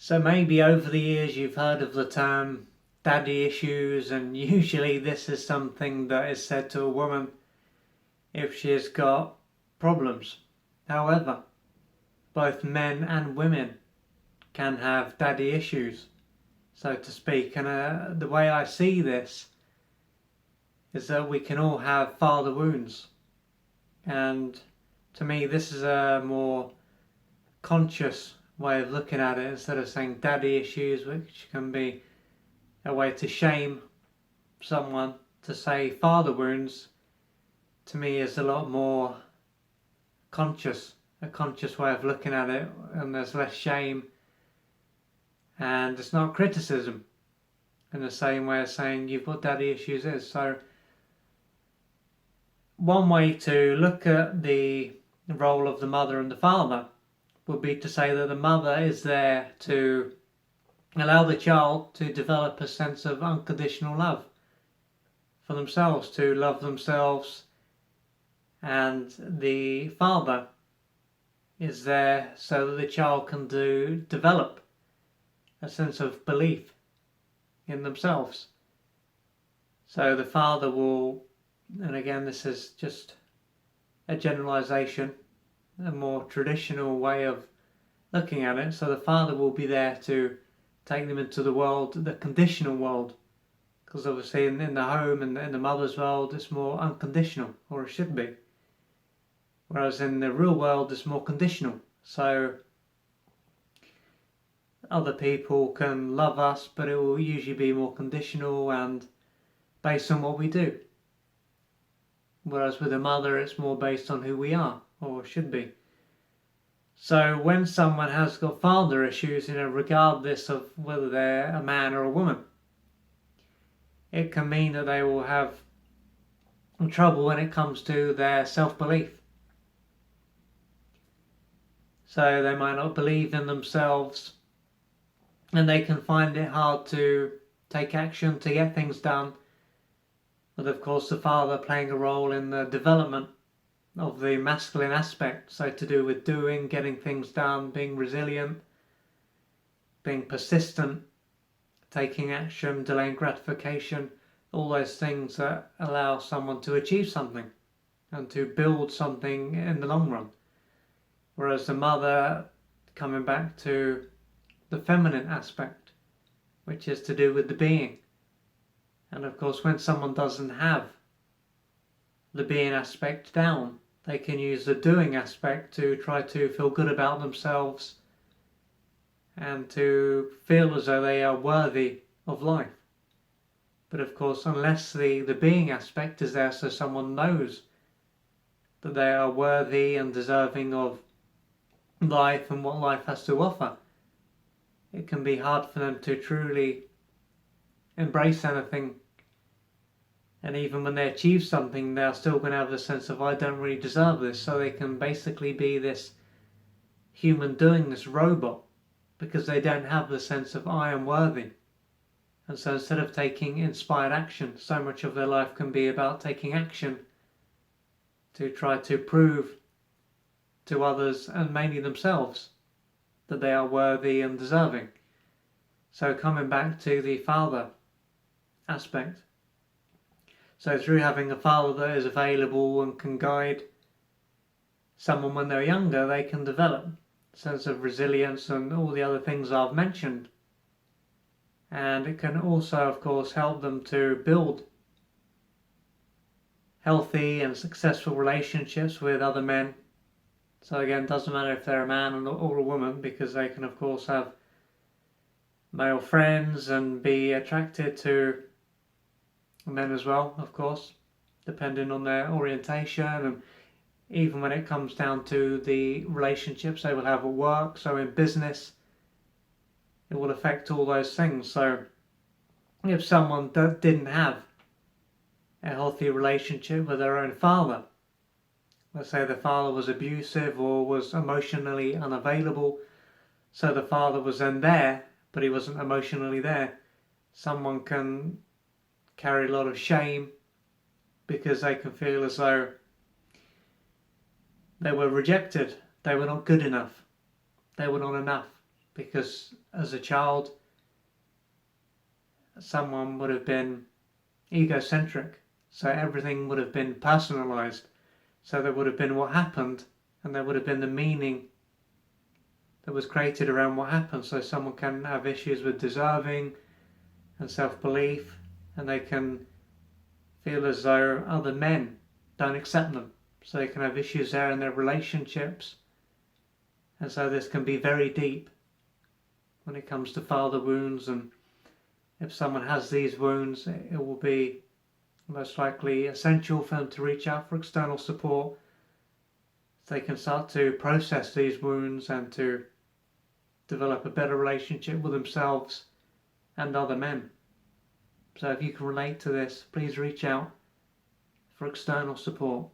So maybe over the years you've heard of the term daddy issues, and usually this is something that is said to a woman if she has got problems. However, both men and women can have daddy issues, so to speak. And the way I see this is that we can all have father wounds. And to me, this is a more conscious way of looking at it instead of saying daddy issues, which can be a way to shame someone. To say father wounds, to me, is a lot more conscious, a conscious way of looking at it, and there's less shame, and it's not criticism in the same way as saying you've got daddy issues is. So one way to look at the role of the mother and the father would be to say that the mother is there to allow the child to develop a sense of unconditional love for themselves, to love themselves, and the father is there so that the child can develop a sense of belief in themselves. So the father will, and again this is just a generalization, a more traditional way of looking at it, so the father will be there to take them into the world, the conditional world, because obviously in the home and in the mother's world it's more unconditional, or it should be, whereas in the real world it's more conditional. So other people can love us, but it will usually be more conditional and based on what we do, whereas with a mother it's more based on who we are, or should be. So when someone has got father issues, regardless of whether they're a man or a woman, it can mean that they will have trouble when it comes to their self-belief. So they might not believe in themselves, and they can find it hard to take action to get things done, with of course the father playing a role in the development of the masculine aspect, so to do with doing, getting things done, being resilient, being persistent, taking action, delaying gratification, all those things that allow someone to achieve something and to build something in the long run. Whereas the mother, coming back to the feminine aspect, which is to do with the being. And of course when someone doesn't have the being aspect down, they can use the doing aspect to try to feel good about themselves and to feel as though they are worthy of life. But of course, unless the being aspect is there so someone knows that they are worthy and deserving of life and what life has to offer, it can be hard for them to truly embrace anything. And even when they achieve something, they're still going to have the sense of, I don't really deserve this. So they can basically be this human doing, this robot, because they don't have the sense of, I am worthy. And so instead of taking inspired action, so much of their life can be about taking action to try to prove to others, and mainly themselves, that they are worthy and deserving. So coming back to the father aspect. So through having a father that is available and can guide someone when they're younger, they can develop a sense of resilience and all the other things I've mentioned. And it can also, of course, help them to build healthy and successful relationships with other men. So again, it doesn't matter if they're a man or a woman, because they can, of course, have male friends and be attracted to men as well, of course, depending on their orientation, and even when it comes down to the relationships they will have at work, so in business, it will affect all those things. So if someone didn't have a healthy relationship with their own father, let's say the father was abusive or was emotionally unavailable, so the father was then there, but he wasn't emotionally there, someone can carry a lot of shame because they can feel as though they were rejected, they were not good enough, they were not enough, because as a child, someone would have been egocentric, so everything would have been personalized. So there would have been what happened, and there would have been the meaning that was created around what happened. So someone can have issues with deserving and self-belief, and they can feel as though other men don't accept them. So they can have issues there in their relationships. And so this can be very deep when it comes to father wounds. And if someone has these wounds, it will be most likely essential for them to reach out for external support so they can start to process these wounds and to develop a better relationship with themselves and other men. So if you can relate to this, please reach out for external support.